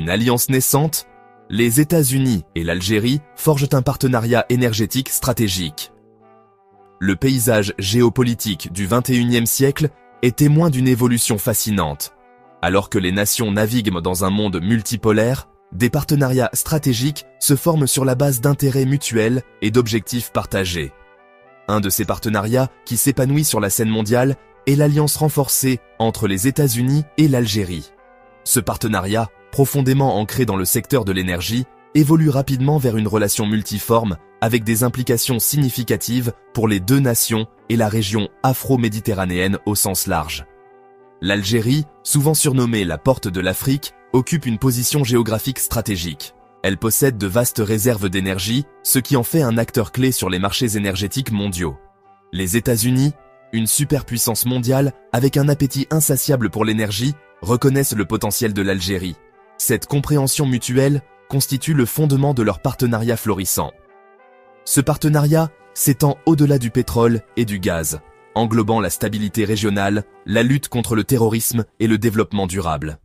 une alliance naissante, les États-Unis et l'Algérie forgent un partenariat énergétique stratégique. Le paysage géopolitique du XXIe siècle est témoin d'une évolution fascinante. Alors que les nations naviguent dans un monde multipolaire, des partenariats stratégiques se forment sur la base d'intérêts mutuels et d'objectifs partagés. Un de ces partenariats qui s'épanouit sur la scène mondiale est l'alliance renforcée entre les États-Unis et l'Algérie. Ce partenariat, profondément ancré dans le secteur de l'énergie, évolue rapidement vers une relation multiforme avec des implications significatives pour les deux nations et la région afro-méditerranéenne au sens large. L'Algérie, souvent surnommée la porte de l'Afrique, occupe une position géographique stratégique. Elle possède de vastes réserves d'énergie, ce qui en fait un acteur clé sur les marchés énergétiques mondiaux. Les États-Unis, une superpuissance mondiale avec un appétit insatiable pour l'énergie, reconnaissent le potentiel de l'Algérie. Cette compréhension mutuelle constitue le fondement de leur partenariat florissant. Ce partenariat s'étend au-delà du pétrole et du gaz, englobant la stabilité régionale, la lutte contre le terrorisme et le développement durable.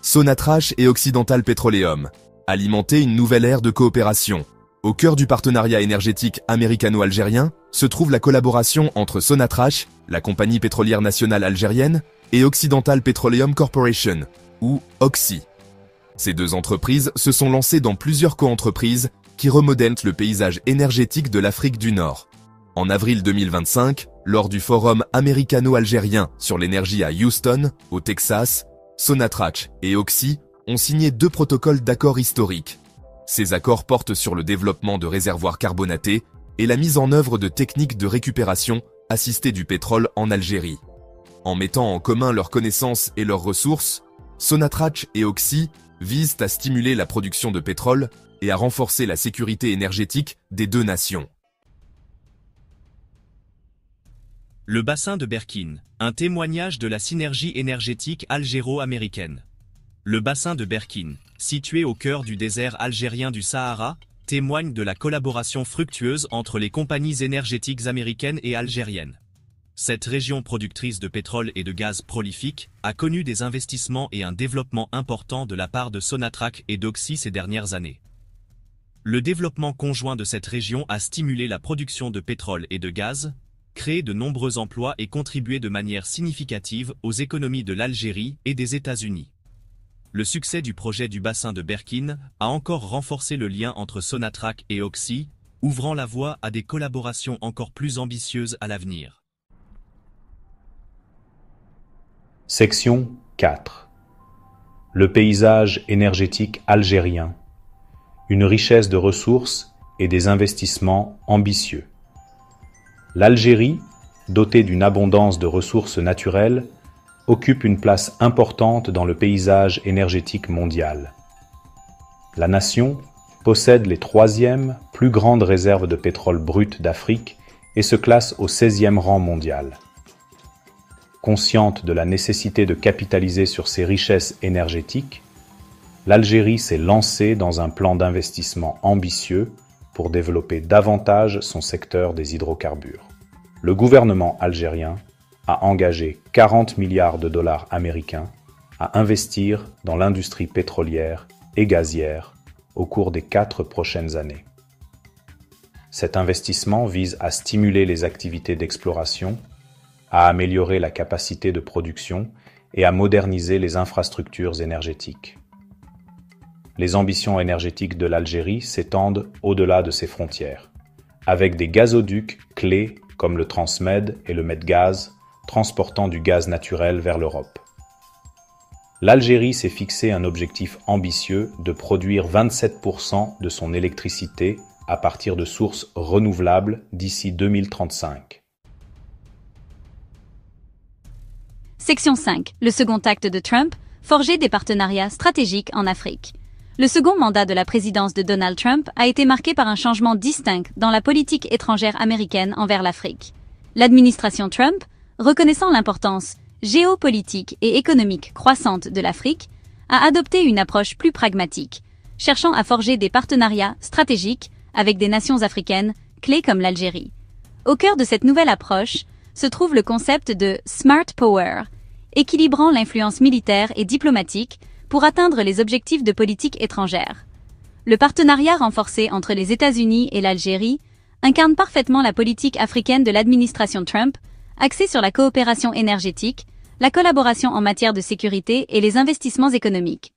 Sonatrach et Occidental Petroleum, alimenter une nouvelle ère de coopération. Au cœur du partenariat énergétique américano-algérien se trouve la collaboration entre Sonatrach, la compagnie pétrolière nationale algérienne, et Occidental Petroleum Corporation, ou OXY. Ces deux entreprises se sont lancées dans plusieurs coentreprises qui remodèlent le paysage énergétique de l'Afrique du Nord. En avril 2025, lors du forum américano-algérien sur l'énergie à Houston, au Texas, Sonatrach et OXY ont signé 2 protocoles d'accords historiques. Ces accords portent sur le développement de réservoirs carbonatés et la mise en œuvre de techniques de récupération assistée du pétrole en Algérie. En mettant en commun leurs connaissances et leurs ressources, Sonatrach et OXY visent à stimuler la production de pétrole et à renforcer la sécurité énergétique des deux nations. Le bassin de Berkine, un témoignage de la synergie énergétique algéro-américaine. Le bassin de Berkine, situé au cœur du désert algérien du Sahara, témoigne de la collaboration fructueuse entre les compagnies énergétiques américaines et algériennes. Cette région productrice de pétrole et de gaz prolifique a connu des investissements et un développement important de la part de Sonatrach et d'OXY ces dernières années. Le développement conjoint de cette région a stimulé la production de pétrole et de gaz, créé de nombreux emplois et contribué de manière significative aux économies de l'Algérie et des États-Unis. Le succès du projet du bassin de Berkine a encore renforcé le lien entre Sonatrach et OXY, ouvrant la voie à des collaborations encore plus ambitieuses à l'avenir. Section 4. Le paysage énergétique algérien. Une richesse de ressources et des investissements ambitieux. L'Algérie, dotée d'une abondance de ressources naturelles, occupe une place importante dans le paysage énergétique mondial. La nation possède les 3e plus grandes réserves de pétrole brut d'Afrique et se classe au 16e rang mondial. Consciente de la nécessité de capitaliser sur ses richesses énergétiques, l'Algérie s'est lancée dans un plan d'investissement ambitieux pour développer davantage son secteur des hydrocarbures. Le gouvernement algérien a engagé 40 milliards de dollars américains à investir dans l'industrie pétrolière et gazière au cours des 4 prochaines années. Cet investissement vise à stimuler les activités d'exploration, à améliorer la capacité de production et à moderniser les infrastructures énergétiques. Les ambitions énergétiques de l'Algérie s'étendent au-delà de ses frontières, avec des gazoducs clés comme le Transmed et le Medgaz, transportant du gaz naturel vers l'Europe. L'Algérie s'est fixé un objectif ambitieux de produire 27% de son électricité à partir de sources renouvelables d'ici 2035. Section 5. Le second acte de Trump, forger des partenariats stratégiques en Afrique. Le second mandat de la présidence de Donald Trump a été marqué par un changement distinct dans la politique étrangère américaine envers l'Afrique. L'administration Trump, reconnaissant l'importance géopolitique et économique croissante de l'Afrique, a adopté une approche plus pragmatique, cherchant à forger des partenariats stratégiques avec des nations africaines clés comme l'Algérie. Au cœur de cette nouvelle approche se trouve le concept de Smart Power, équilibrant l'influence militaire et diplomatique pour atteindre les objectifs de politique étrangère. Le partenariat renforcé entre les États-Unis et l'Algérie incarne parfaitement la politique africaine de l'administration Trump, axée sur la coopération énergétique, la collaboration en matière de sécurité et les investissements économiques.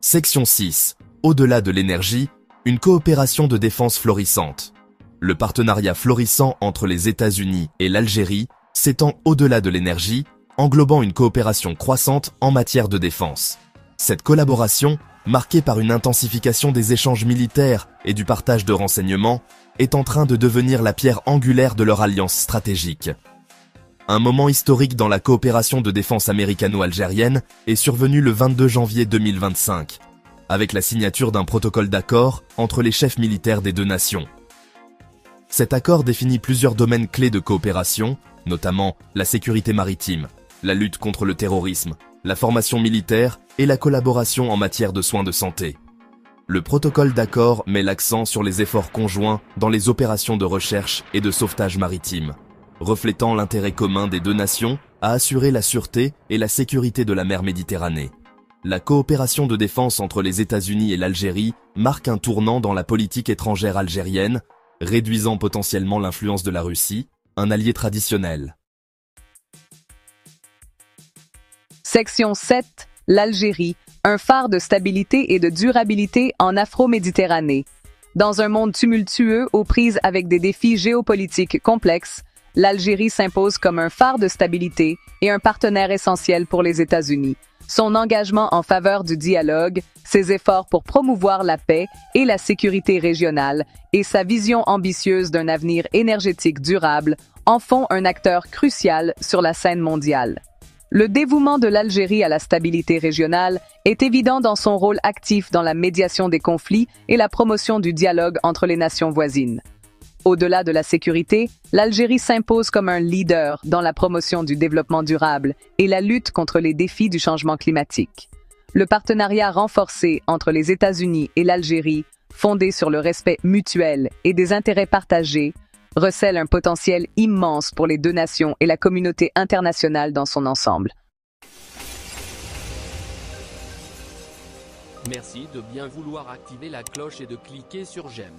Section 6. Au-delà de l'énergie, une coopération de défense florissante. Le partenariat florissant entre les États-Unis et l'Algérie s'étend au-delà de l'énergie, englobant une coopération croissante en matière de défense. Cette collaboration, marquée par une intensification des échanges militaires et du partage de renseignements, est en train de devenir la pierre angulaire de leur alliance stratégique. Un moment historique dans la coopération de défense américano-algérienne est survenu le 22 janvier 2025, avec la signature d'un protocole d'accord entre les chefs militaires des deux nations. Cet accord définit plusieurs domaines clés de coopération, notamment la sécurité maritime, la lutte contre le terrorisme, la formation militaire et la collaboration en matière de soins de santé. Le protocole d'accord met l'accent sur les efforts conjoints dans les opérations de recherche et de sauvetage maritime, reflétant l'intérêt commun des deux nations à assurer la sûreté et la sécurité de la mer Méditerranée. La coopération de défense entre les États-Unis et l'Algérie marque un tournant dans la politique étrangère algérienne, réduisant potentiellement l'influence de la Russie, un allié traditionnel. Section 7. L'Algérie, un phare de stabilité et de durabilité en Afro-Méditerranée. Dans un monde tumultueux aux prises avec des défis géopolitiques complexes, l'Algérie s'impose comme un phare de stabilité et un partenaire essentiel pour les États-Unis. Son engagement en faveur du dialogue, ses efforts pour promouvoir la paix et la sécurité régionale et sa vision ambitieuse d'un avenir énergétique durable en font un acteur crucial sur la scène mondiale. Le dévouement de l'Algérie à la stabilité régionale est évident dans son rôle actif dans la médiation des conflits et la promotion du dialogue entre les nations voisines. Au-delà de la sécurité, l'Algérie s'impose comme un leader dans la promotion du développement durable et la lutte contre les défis du changement climatique. Le partenariat renforcé entre les États-Unis et l'Algérie, fondé sur le respect mutuel et des intérêts partagés, recèle un potentiel immense pour les deux nations et la communauté internationale dans son ensemble. Merci de bien vouloir activer la cloche et de cliquer sur j'aime.